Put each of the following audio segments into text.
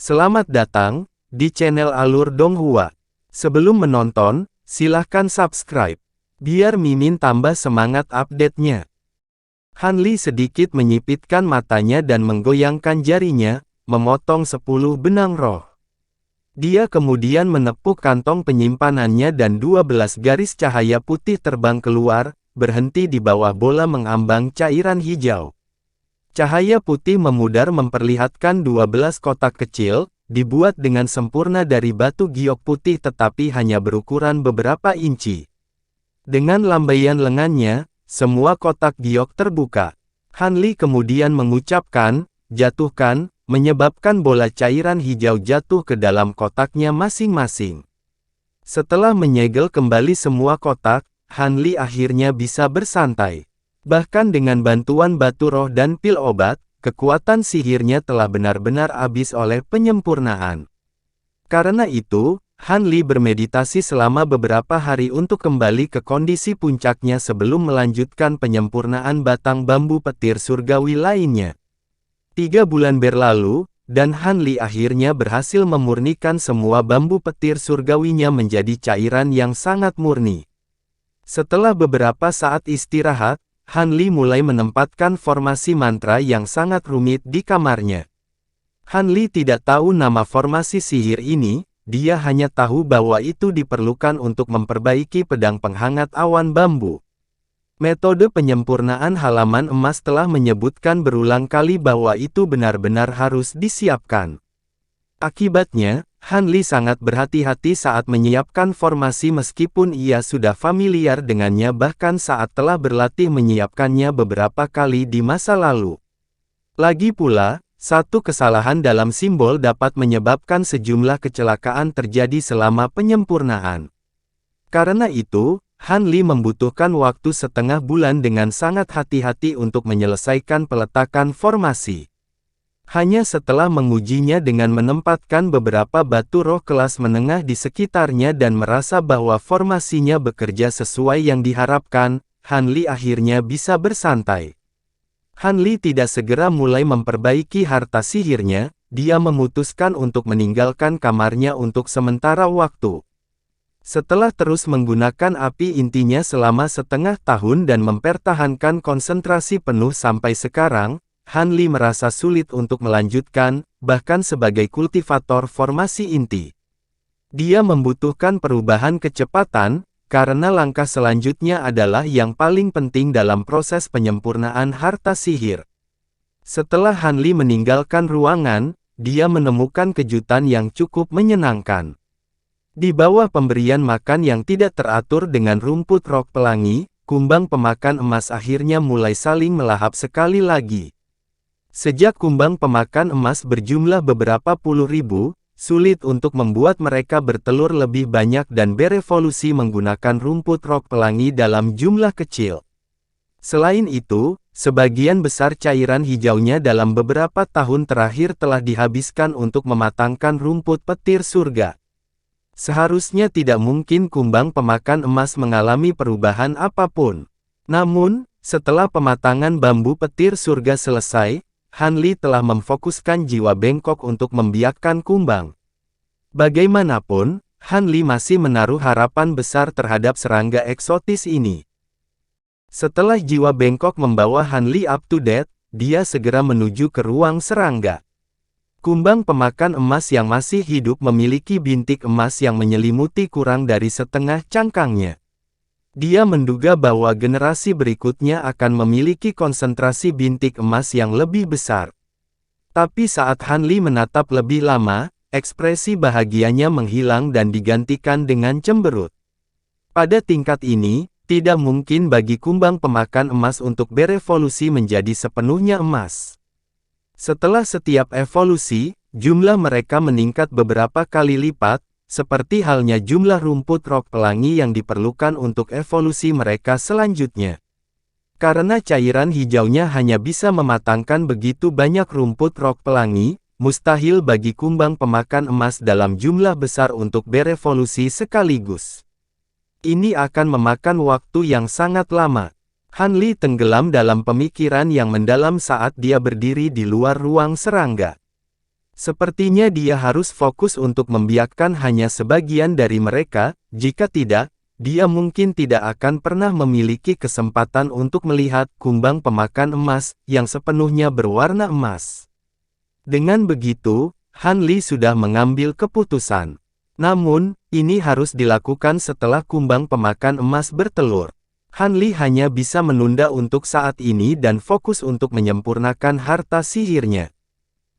Selamat datang di channel Alur Donghua. Sebelum menonton, silahkan subscribe, biar Mimin tambah semangat update-nya. Han Li sedikit menyipitkan matanya dan menggoyangkan jarinya, memotong 10 benang roh. Dia kemudian menepuk kantong penyimpanannya dan 12 garis cahaya putih terbang keluar, berhenti di bawah bola mengambang cairan hijau. Cahaya putih memudar memperlihatkan 12 kotak kecil, dibuat dengan sempurna dari batu giok putih tetapi hanya berukuran beberapa inci. Dengan lambaian lengannya, semua kotak giok terbuka. Han Li kemudian mengucapkan, jatuhkan, menyebabkan bola cairan hijau jatuh ke dalam kotaknya masing-masing. Setelah menyegel kembali semua kotak, Han Li akhirnya bisa bersantai. Bahkan dengan bantuan batu roh dan pil obat, kekuatan sihirnya telah benar-benar habis oleh penyempurnaan. Karena itu, Han Li bermeditasi selama beberapa hari untuk kembali ke kondisi puncaknya sebelum melanjutkan penyempurnaan batang bambu petir surgawi lainnya. 3 bulan berlalu, dan Han Li akhirnya berhasil memurnikan semua bambu petir surgawinya menjadi cairan yang sangat murni. Setelah beberapa saat istirahat, Han Li mulai menempatkan formasi mantra yang sangat rumit di kamarnya. Han Li tidak tahu nama formasi sihir ini, dia hanya tahu bahwa itu diperlukan untuk memperbaiki pedang penghangat awan bambu. Metode penyempurnaan halaman emas telah menyebutkan berulang kali bahwa itu benar-benar harus disiapkan. Akibatnya, Han Li sangat berhati-hati saat menyiapkan formasi meskipun ia sudah familiar dengannya bahkan saat telah berlatih menyiapkannya beberapa kali di masa lalu. Lagi pula, satu kesalahan dalam simbol dapat menyebabkan sejumlah kecelakaan terjadi selama penyempurnaan. Karena itu, Han Li membutuhkan waktu setengah bulan dengan sangat hati-hati untuk menyelesaikan peletakan formasi. Hanya setelah mengujinya dengan menempatkan beberapa batu roh kelas menengah di sekitarnya dan merasa bahwa formasinya bekerja sesuai yang diharapkan, Han Li akhirnya bisa bersantai. Han Li tidak segera mulai memperbaiki harta sihirnya, dia memutuskan untuk meninggalkan kamarnya untuk sementara waktu. Setelah terus menggunakan api intinya selama setengah tahun dan mempertahankan konsentrasi penuh sampai sekarang, Han Li merasa sulit untuk melanjutkan, bahkan sebagai kultivator formasi inti. Dia membutuhkan perubahan kecepatan, karena langkah selanjutnya adalah yang paling penting dalam proses penyempurnaan harta sihir. Setelah Han Li meninggalkan ruangan, dia menemukan kejutan yang cukup menyenangkan. Di bawah pemberian makan yang tidak teratur dengan rumput rok pelangi, kumbang pemakan emas akhirnya mulai saling melahap sekali lagi. Sejak kumbang pemakan emas berjumlah beberapa puluh ribu, sulit untuk membuat mereka bertelur lebih banyak dan berevolusi menggunakan rumput rok pelangi dalam jumlah kecil. Selain itu, sebagian besar cairan hijaunya dalam beberapa tahun terakhir telah dihabiskan untuk mematangkan rumput petir surga. Seharusnya tidak mungkin kumbang pemakan emas mengalami perubahan apapun. Namun, setelah pematangan bambu petir surga selesai, Han Li telah memfokuskan jiwa bengkok untuk membiakkan kumbang. Bagaimanapun, Han Li masih menaruh harapan besar terhadap serangga eksotis ini. Setelah jiwa bengkok membawa Han Li up to date, dia segera menuju ke ruang serangga. Kumbang pemakan emas yang masih hidup memiliki bintik emas yang menyelimuti kurang dari setengah cangkangnya. Dia menduga bahwa generasi berikutnya akan memiliki konsentrasi bintik emas yang lebih besar. Tapi saat Han Li menatap lebih lama, ekspresi bahagianya menghilang dan digantikan dengan cemberut. Pada tingkat ini, tidak mungkin bagi kumbang pemakan emas untuk berevolusi menjadi sepenuhnya emas. Setelah setiap evolusi, jumlah mereka meningkat beberapa kali lipat, seperti halnya jumlah rumput rok pelangi yang diperlukan untuk evolusi mereka selanjutnya. Karena cairan hijaunya hanya bisa mematangkan begitu banyak rumput rok pelangi, mustahil bagi kumbang pemakan emas dalam jumlah besar untuk berevolusi sekaligus. Ini akan memakan waktu yang sangat lama. Han Li tenggelam dalam pemikiran yang mendalam saat dia berdiri di luar ruang serangga. Sepertinya dia harus fokus untuk membiarkan hanya sebagian dari mereka, jika tidak, dia mungkin tidak akan pernah memiliki kesempatan untuk melihat kumbang pemakan emas yang sepenuhnya berwarna emas. Dengan begitu, Han Li sudah mengambil keputusan. Namun, ini harus dilakukan setelah kumbang pemakan emas bertelur. Han Li hanya bisa menunda untuk saat ini dan fokus untuk menyempurnakan harta sihirnya.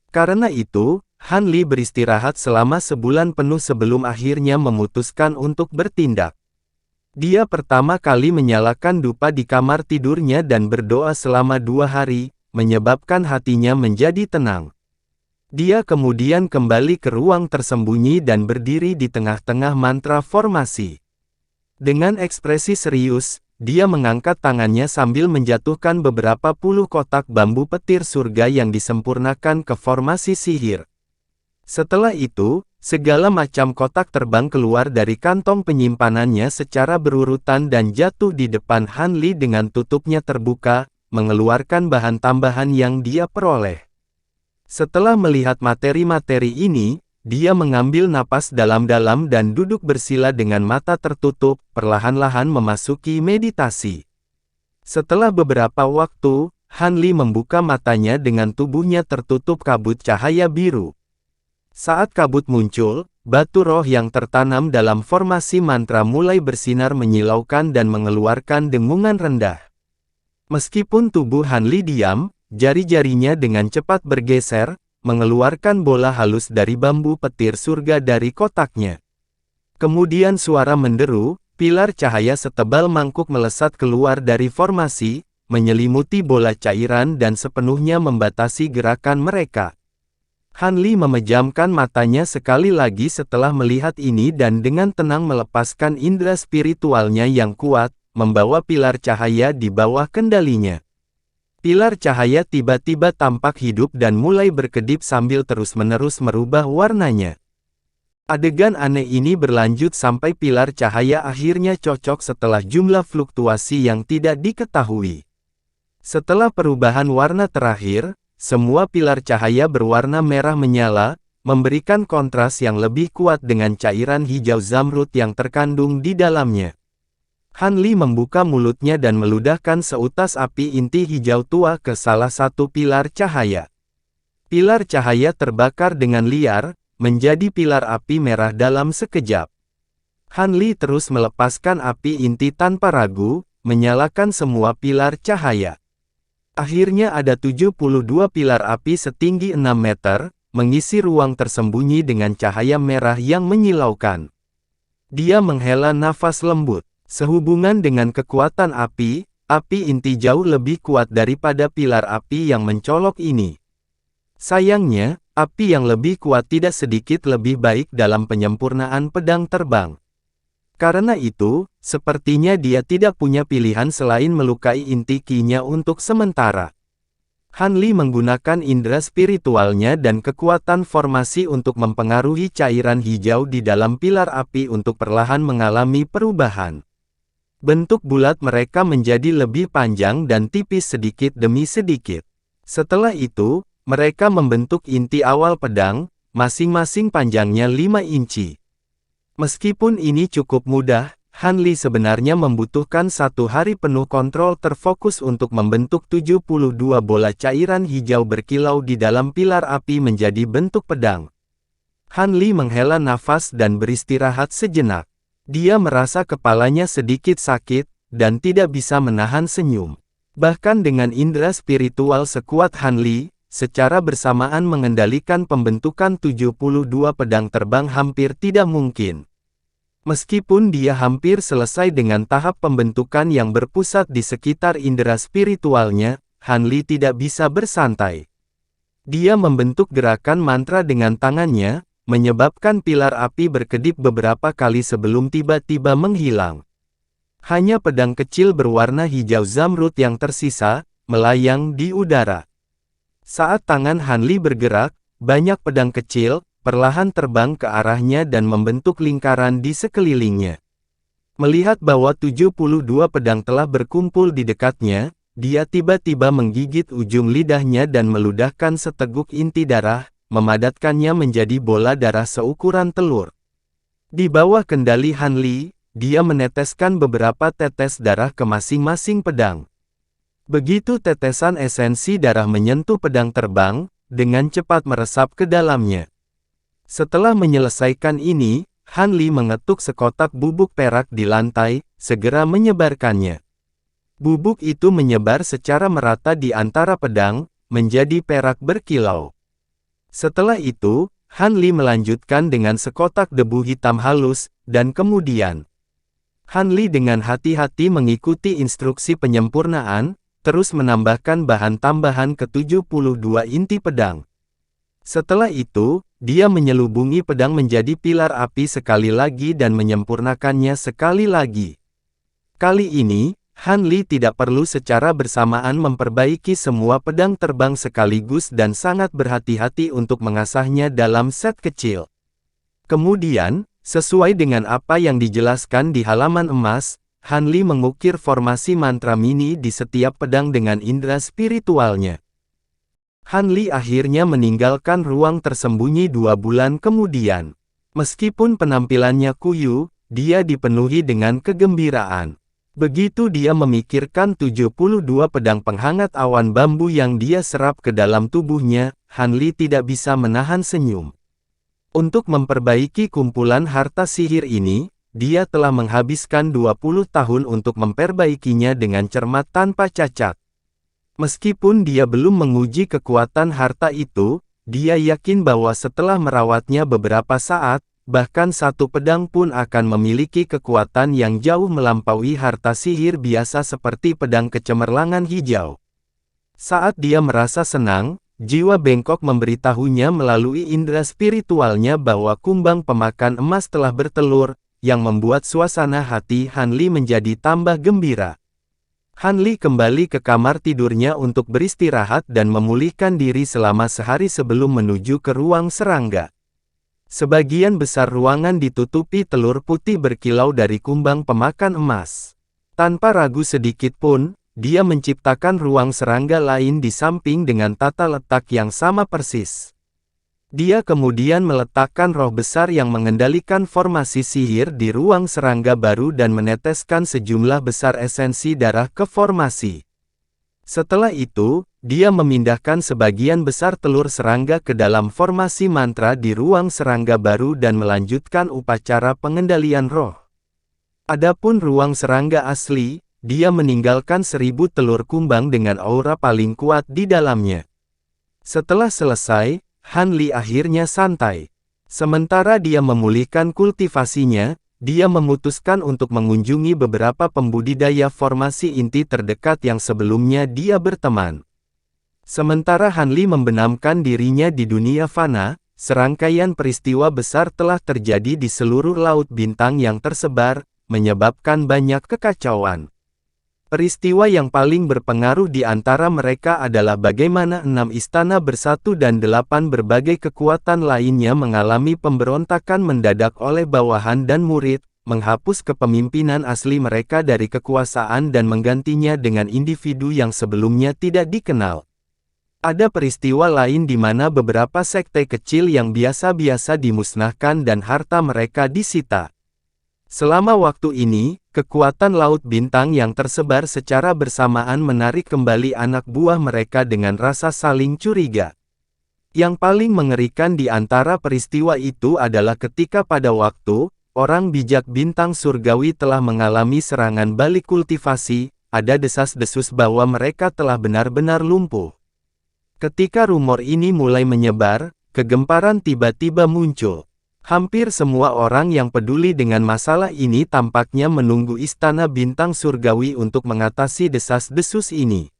Karena itu, Han Li beristirahat selama sebulan penuh sebelum akhirnya memutuskan untuk bertindak. Dia pertama kali menyalakan dupa di kamar tidurnya dan berdoa selama 2 hari, menyebabkan hatinya menjadi tenang. Dia kemudian kembali ke ruang tersembunyi dan berdiri di tengah-tengah mantra formasi. Dengan ekspresi serius, dia mengangkat tangannya sambil menjatuhkan beberapa puluh kotak bambu petir surga yang disempurnakan ke formasi sihir. Setelah itu, segala macam kotak terbang keluar dari kantong penyimpanannya secara berurutan dan jatuh di depan Han Li dengan tutupnya terbuka, mengeluarkan bahan tambahan yang dia peroleh. Setelah melihat materi-materi ini, dia mengambil napas dalam-dalam dan duduk bersila dengan mata tertutup, perlahan-lahan memasuki meditasi. Setelah beberapa waktu, Han Li membuka matanya dengan tubuhnya tertutup kabut cahaya biru. Saat kabut muncul, batu roh yang tertanam dalam formasi mantra mulai bersinar menyilaukan dan mengeluarkan dengungan rendah. Meskipun tubuh Han Li diam, jari-jarinya dengan cepat bergeser, mengeluarkan bola halus dari bambu petir surga dari kotaknya. Kemudian suara menderu, pilar cahaya setebal mangkuk melesat keluar dari formasi, menyelimuti bola cairan dan sepenuhnya membatasi gerakan mereka. Han Li memejamkan matanya sekali lagi setelah melihat ini dan dengan tenang melepaskan indera spiritualnya yang kuat, membawa pilar cahaya di bawah kendalinya. Pilar cahaya tiba-tiba tampak hidup dan mulai berkedip sambil terus-menerus merubah warnanya. Adegan aneh ini berlanjut sampai pilar cahaya akhirnya cocok setelah jumlah fluktuasi yang tidak diketahui. Setelah perubahan warna terakhir, semua pilar cahaya berwarna merah menyala, memberikan kontras yang lebih kuat dengan cairan hijau zamrud yang terkandung di dalamnya. Han Li membuka mulutnya dan meludahkan seutas api inti hijau tua ke salah satu pilar cahaya. Pilar cahaya terbakar dengan liar, menjadi pilar api merah dalam sekejap. Han Li terus melepaskan api inti tanpa ragu, menyalakan semua pilar cahaya. Akhirnya ada 72 pilar api setinggi 6 meter, mengisi ruang tersembunyi dengan cahaya merah yang menyilaukan. Dia menghela nafas lembut. Sehubungan dengan kekuatan api inti jauh lebih kuat daripada pilar api yang mencolok ini. Sayangnya, api yang lebih kuat tidak sedikit lebih baik dalam penyempurnaan pedang terbang. Karena itu, sepertinya dia tidak punya pilihan selain melukai inti ki-nya untuk sementara. Han Li menggunakan indera spiritualnya dan kekuatan formasi untuk mempengaruhi cairan hijau di dalam pilar api untuk perlahan mengalami perubahan. Bentuk bulat mereka menjadi lebih panjang dan tipis sedikit demi sedikit. Setelah itu, mereka membentuk inti awal pedang, masing-masing panjangnya 5 inci. Meskipun ini cukup mudah, Han Li sebenarnya membutuhkan 1 hari penuh kontrol terfokus untuk membentuk 72 bola cairan hijau berkilau di dalam pilar api menjadi bentuk pedang. Han Li menghela nafas dan beristirahat sejenak. Dia merasa kepalanya sedikit sakit, dan tidak bisa menahan senyum. Bahkan dengan indera spiritual sekuat Han Li, secara bersamaan mengendalikan pembentukan 72 pedang terbang hampir tidak mungkin. Meskipun dia hampir selesai dengan tahap pembentukan yang berpusat di sekitar indera spiritualnya, Han Li tidak bisa bersantai. Dia membentuk gerakan mantra dengan tangannya, menyebabkan pilar api berkedip beberapa kali sebelum tiba-tiba menghilang. Hanya pedang kecil berwarna hijau zamrud yang tersisa, melayang di udara. Saat tangan Han Li bergerak, banyak pedang kecil, perlahan terbang ke arahnya dan membentuk lingkaran di sekelilingnya. Melihat bahwa 72 pedang telah berkumpul di dekatnya, dia tiba-tiba menggigit ujung lidahnya dan meludahkan seteguk inti darah, memadatkannya menjadi bola darah seukuran telur. Di bawah kendali Han Li, dia meneteskan beberapa tetes darah ke masing-masing pedang. Begitu tetesan esensi darah menyentuh pedang terbang, dengan cepat meresap ke dalamnya. Setelah menyelesaikan ini, Han Li mengetuk sekotak bubuk perak di lantai, segera menyebarkannya. Bubuk itu menyebar secara merata di antara pedang, menjadi perak berkilau. Setelah itu, Han Li melanjutkan dengan sekotak debu hitam halus, dan kemudian Han Li dengan hati-hati mengikuti instruksi penyempurnaan, terus menambahkan bahan tambahan ke 72 inti pedang. Setelah itu, dia menyelubungi pedang menjadi pilar api sekali lagi dan menyempurnakannya sekali lagi. Kali ini, Han Li tidak perlu secara bersamaan memperbaiki semua pedang terbang sekaligus dan sangat berhati-hati untuk mengasahnya dalam set kecil. Kemudian, sesuai dengan apa yang dijelaskan di halaman emas, Han Li mengukir formasi mantra mini di setiap pedang dengan indera spiritualnya. Han Li akhirnya meninggalkan ruang tersembunyi 2 bulan kemudian. Meskipun penampilannya kuyu, dia dipenuhi dengan kegembiraan. Begitu dia memikirkan 72 pedang penghangat awan bambu yang dia serap ke dalam tubuhnya, Han Li tidak bisa menahan senyum. Untuk memperbaiki kumpulan harta sihir ini, dia telah menghabiskan 20 tahun untuk memperbaikinya dengan cermat tanpa cacat. Meskipun dia belum menguji kekuatan harta itu, dia yakin bahwa setelah merawatnya beberapa saat, bahkan satu pedang pun akan memiliki kekuatan yang jauh melampaui harta sihir biasa seperti pedang kecemerlangan hijau. Saat dia merasa senang, jiwa bengkok memberitahunya melalui indera spiritualnya bahwa kumbang pemakan emas telah bertelur, yang membuat suasana hati Han Li menjadi tambah gembira. Han Li kembali ke kamar tidurnya untuk beristirahat dan memulihkan diri selama sehari sebelum menuju ke ruang serangga. Sebagian besar ruangan ditutupi telur putih berkilau dari kumbang pemakan emas. Tanpa ragu sedikit pun, dia menciptakan ruang serangga lain di samping dengan tata letak yang sama persis. Dia kemudian meletakkan roh besar yang mengendalikan formasi sihir di ruang serangga baru dan meneteskan sejumlah besar esensi darah ke formasi. Setelah itu, dia memindahkan sebagian besar telur serangga ke dalam formasi mantra di ruang serangga baru dan melanjutkan upacara pengendalian roh. Adapun ruang serangga asli, dia meninggalkan 1000 telur kumbang dengan aura paling kuat di dalamnya. Setelah selesai, Han Li akhirnya santai. Sementara dia memulihkan kultivasinya, dia memutuskan untuk mengunjungi beberapa pembudidaya formasi inti terdekat yang sebelumnya dia berteman. Sementara Han Li membenamkan dirinya di dunia fana, serangkaian peristiwa besar telah terjadi di seluruh laut bintang yang tersebar, menyebabkan banyak kekacauan. Peristiwa yang paling berpengaruh di antara mereka adalah bagaimana 6 istana bersatu dan 8 berbagai kekuatan lainnya mengalami pemberontakan mendadak oleh bawahan dan murid, menghapus kepemimpinan asli mereka dari kekuasaan dan menggantinya dengan individu yang sebelumnya tidak dikenal. Ada peristiwa lain di mana beberapa sekte kecil yang biasa-biasa dimusnahkan dan harta mereka disita. Selama waktu ini, kekuatan laut bintang yang tersebar secara bersamaan menarik kembali anak buah mereka dengan rasa saling curiga. Yang paling mengerikan di antara peristiwa itu adalah ketika pada waktu, orang bijak bintang surgawi telah mengalami serangan balik kultivasi, ada desas-desus bahwa mereka telah benar-benar lumpuh. Ketika rumor ini mulai menyebar, kegemparan tiba-tiba muncul. Hampir semua orang yang peduli dengan masalah ini tampaknya menunggu istana bintang surgawi untuk mengatasi desas-desus ini.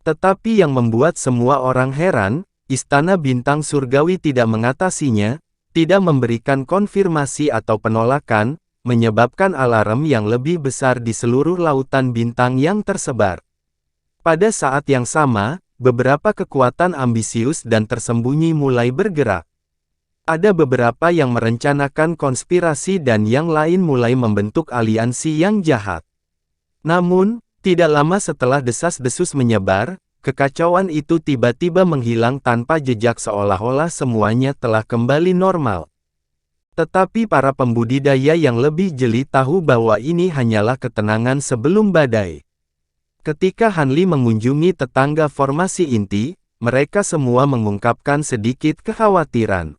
Tetapi yang membuat semua orang heran, istana bintang surgawi tidak mengatasinya, tidak memberikan konfirmasi atau penolakan, menyebabkan alarm yang lebih besar di seluruh lautan bintang yang tersebar. Pada saat yang sama, beberapa kekuatan ambisius dan tersembunyi mulai bergerak. Ada beberapa yang merencanakan konspirasi dan yang lain mulai membentuk aliansi yang jahat. Namun, tidak lama setelah desas-desus menyebar, kekacauan itu tiba-tiba menghilang tanpa jejak seolah-olah semuanya telah kembali normal. Tetapi para pembudidaya yang lebih jeli tahu bahwa ini hanyalah ketenangan sebelum badai. Ketika Hanli mengunjungi tetangga formasi inti, mereka semua mengungkapkan sedikit kekhawatiran.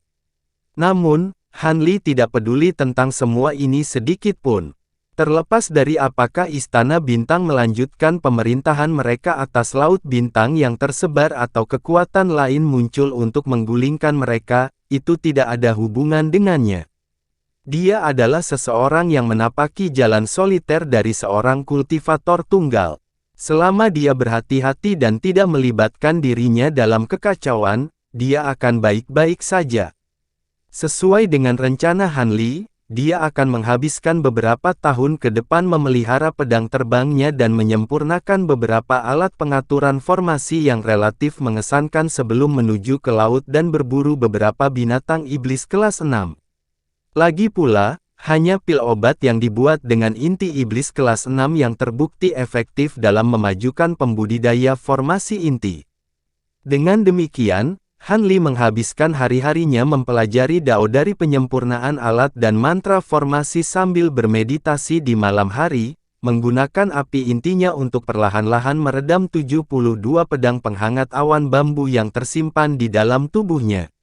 Namun, Hanli tidak peduli tentang semua ini sedikit pun. Terlepas dari apakah Istana Bintang melanjutkan pemerintahan mereka atas Laut Bintang yang tersebar atau kekuatan lain muncul untuk menggulingkan mereka, itu tidak ada hubungan dengannya. Dia adalah seseorang yang menapaki jalan soliter dari seorang kultivator tunggal. Selama dia berhati-hati dan tidak melibatkan dirinya dalam kekacauan, dia akan baik-baik saja. Sesuai dengan rencana Hanli, dia akan menghabiskan beberapa tahun ke depan memelihara pedang terbangnya dan menyempurnakan beberapa alat pengaturan formasi yang relatif mengesankan sebelum menuju ke laut dan berburu beberapa binatang iblis kelas 6. Lagi pula, hanya pil obat yang dibuat dengan inti iblis kelas 6 yang terbukti efektif dalam memajukan pembudidaya formasi inti. Dengan demikian, Hanli menghabiskan hari-harinya mempelajari Dao dari penyempurnaan alat dan mantra formasi sambil bermeditasi di malam hari, menggunakan api intinya untuk perlahan-lahan meredam 72 pedang penghangat awan bambu yang tersimpan di dalam tubuhnya.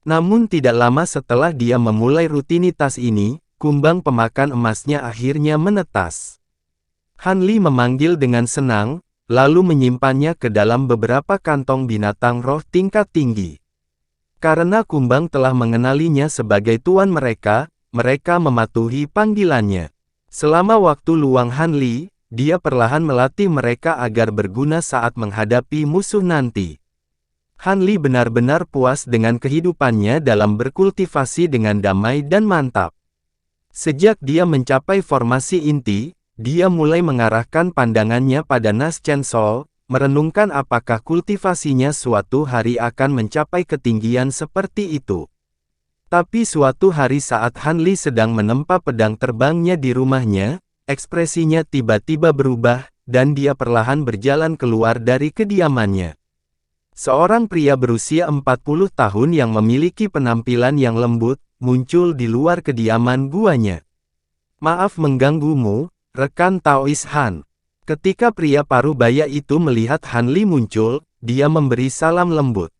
Namun tidak lama setelah dia memulai rutinitas ini, kumbang pemakan emasnya akhirnya menetas. Hanli memanggil dengan senang, lalu menyimpannya ke dalam beberapa kantong binatang roh tingkat tinggi. Karena kumbang telah mengenalinya sebagai tuan mereka, mereka mematuhi panggilannya. Selama waktu luang Hanli, dia perlahan melatih mereka agar berguna saat menghadapi musuh nanti. Hanli benar-benar puas dengan kehidupannya dalam berkultivasi dengan damai dan mantap. Sejak dia mencapai formasi inti, dia mulai mengarahkan pandangannya pada Nas Chen Sol, merenungkan apakah kultivasinya suatu hari akan mencapai ketinggian seperti itu. Tapi suatu hari saat Hanli sedang menempa pedang terbangnya di rumahnya, ekspresinya tiba-tiba berubah, dan dia perlahan berjalan keluar dari kediamannya. Seorang pria berusia 40 tahun yang memiliki penampilan yang lembut, muncul di luar kediaman guanya. "Maaf mengganggumu, rekan Taois Han." Ketika pria parubaya itu melihat Hanli muncul, dia memberi salam lembut.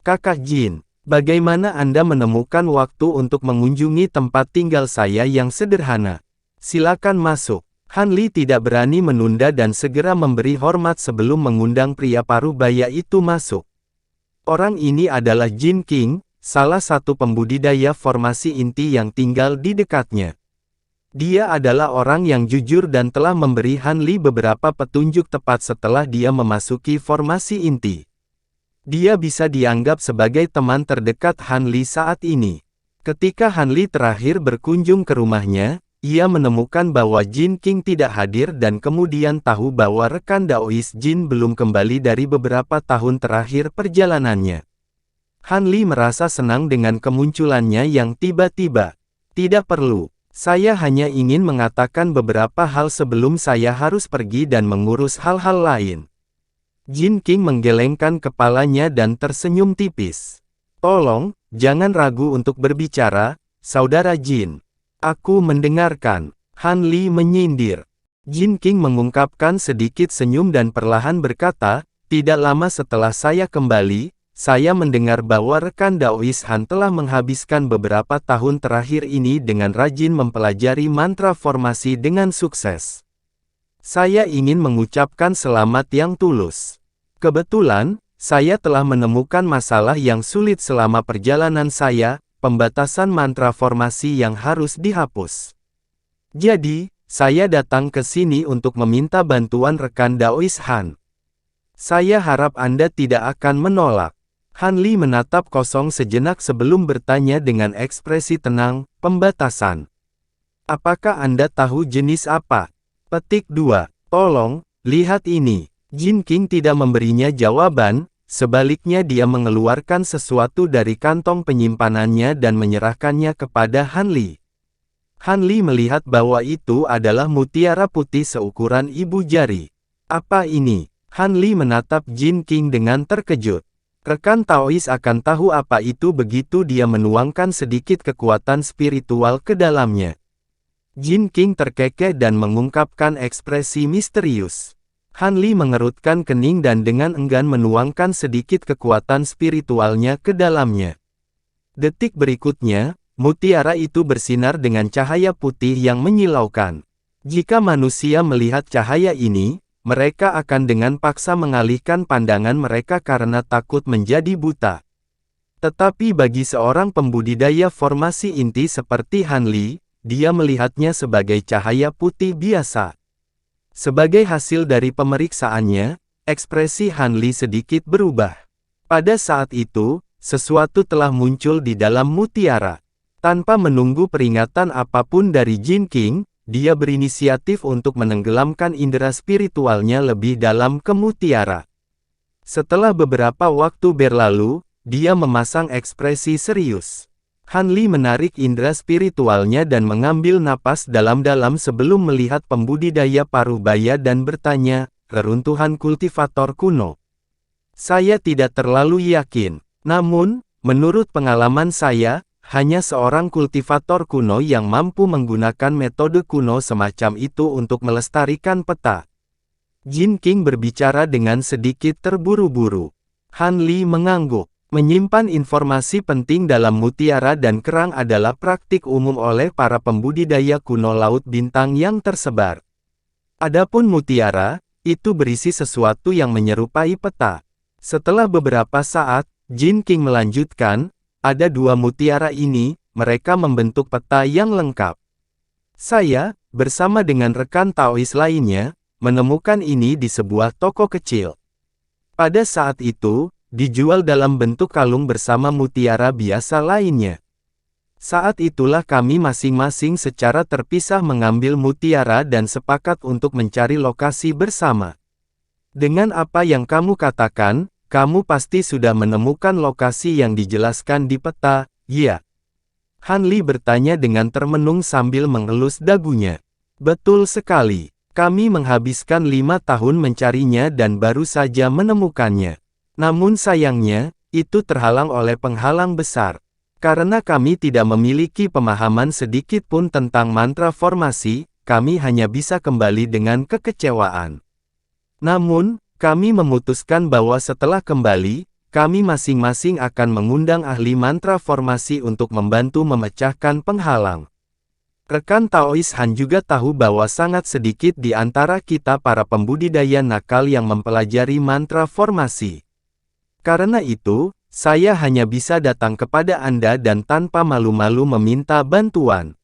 "Kakak Jin, bagaimana Anda menemukan waktu untuk mengunjungi tempat tinggal saya yang sederhana? Silakan masuk." Hanli tidak berani menunda dan segera memberi hormat sebelum mengundang pria parubaya itu masuk. Orang ini adalah Jin King, salah satu pembudidaya formasi inti yang tinggal di dekatnya. Dia adalah orang yang jujur dan telah memberi Hanli beberapa petunjuk tepat setelah dia memasuki formasi inti. Dia bisa dianggap sebagai teman terdekat Hanli saat ini. Ketika Hanli terakhir berkunjung ke rumahnya, ia menemukan bahwa Jin King tidak hadir dan kemudian tahu bahwa rekan Daois Jin belum kembali dari beberapa tahun terakhir perjalanannya. Hanli merasa senang dengan kemunculannya yang tiba-tiba. "Tidak perlu. Saya hanya ingin mengatakan beberapa hal sebelum saya harus pergi dan mengurus hal-hal lain." Jin King menggelengkan kepalanya dan tersenyum tipis. "Tolong, jangan ragu untuk berbicara, Saudara Jin. Aku mendengarkan." Hanli menyindir. Jin King mengungkapkan sedikit senyum dan perlahan berkata, "Tidak lama setelah saya kembali, saya mendengar bahwa rekan Daois Han telah menghabiskan beberapa tahun terakhir ini dengan rajin mempelajari mantra formasi dengan sukses. Saya ingin mengucapkan selamat yang tulus. Kebetulan, saya telah menemukan masalah yang sulit selama perjalanan saya, pembatasan mantra formasi yang harus dihapus. Jadi, saya datang ke sini untuk meminta bantuan rekan Daois Han. Saya harap Anda tidak akan menolak." Hanli menatap kosong sejenak sebelum bertanya dengan ekspresi tenang, "Pembatasan. Apakah Anda tahu jenis apa?" Petik 2. "Tolong, lihat ini." Jin King tidak memberinya jawaban. Sebaliknya dia mengeluarkan sesuatu dari kantong penyimpanannya dan menyerahkannya kepada Hanli. Hanli melihat bahwa itu adalah mutiara putih seukuran ibu jari. "Apa ini?" Han Li menatap Jin King dengan terkejut. Rekan Taois akan tahu apa itu begitu dia menuangkan sedikit kekuatan spiritual ke dalamnya. Jin King terkekeh dan mengungkapkan ekspresi misterius. Han Li mengerutkan kening dan dengan enggan menuangkan sedikit kekuatan spiritualnya ke dalamnya. Detik berikutnya, mutiara itu bersinar dengan cahaya putih yang menyilaukan. Jika manusia melihat cahaya ini, mereka akan dengan paksa mengalihkan pandangan mereka karena takut menjadi buta. Tetapi bagi seorang pembudidaya formasi inti seperti Han Li, dia melihatnya sebagai cahaya putih biasa. Sebagai hasil dari pemeriksaannya, ekspresi Han Li sedikit berubah. Pada saat itu, sesuatu telah muncul di dalam mutiara. Tanpa menunggu peringatan apapun dari Jin King, dia berinisiatif untuk menenggelamkan indera spiritualnya lebih dalam ke mutiara. Setelah beberapa waktu berlalu, dia memasang ekspresi serius. Han Li menarik indera spiritualnya dan mengambil napas dalam-dalam sebelum melihat pembudidaya paruh baya dan bertanya, "Reruntuhan kultivator kuno. Saya tidak terlalu yakin. Namun, menurut pengalaman saya, hanya seorang kultivator kuno yang mampu menggunakan metode kuno semacam itu untuk melestarikan peta." Jin King berbicara dengan sedikit terburu-buru. Han Li mengangguk. Menyimpan informasi penting dalam mutiara dan kerang adalah praktik umum oleh para pembudidaya kuno laut bintang yang tersebar. Adapun mutiara, itu berisi sesuatu yang menyerupai peta. Setelah beberapa saat, Jin King melanjutkan, ada dua mutiara ini, mereka membentuk peta yang lengkap. Saya, bersama dengan rekan Taois lainnya, menemukan ini di sebuah toko kecil. Pada saat itu, dijual dalam bentuk kalung bersama mutiara biasa lainnya. Saat itulah kami masing-masing secara terpisah mengambil mutiara dan sepakat untuk mencari lokasi bersama. Dengan apa yang kamu katakan, kamu pasti sudah menemukan lokasi yang dijelaskan di peta, ya? Han Li bertanya dengan termenung sambil mengelus dagunya. Betul sekali. Kami menghabiskan 5 tahun mencarinya dan baru saja menemukannya. Namun sayangnya, itu terhalang oleh penghalang besar. Karena kami tidak memiliki pemahaman sedikit pun tentang mantra formasi, kami hanya bisa kembali dengan kekecewaan. Namun, kami memutuskan bahwa setelah kembali, kami masing-masing akan mengundang ahli mantra formasi untuk membantu memecahkan penghalang. Rekan Taois Han juga tahu bahwa sangat sedikit di antara kita para pembudidaya nakal yang mempelajari mantra formasi. Karena itu, saya hanya bisa datang kepada Anda dan tanpa malu-malu meminta bantuan.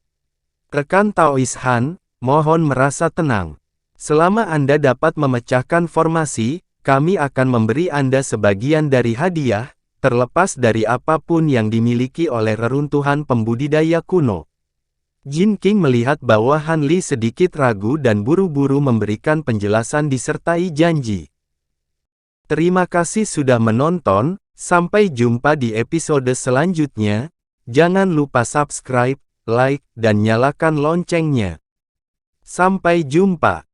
Rekan Taois Han, mohon merasa tenang. Selama Anda dapat memecahkan formasi, kami akan memberi Anda sebagian dari hadiah, terlepas dari apapun yang dimiliki oleh reruntuhan pembudidaya kuno. Jin King melihat bahwa Han Li sedikit ragu dan buru-buru memberikan penjelasan disertai janji. Terima kasih sudah menonton, sampai jumpa di episode selanjutnya. Jangan lupa subscribe, like, dan nyalakan loncengnya. Sampai jumpa.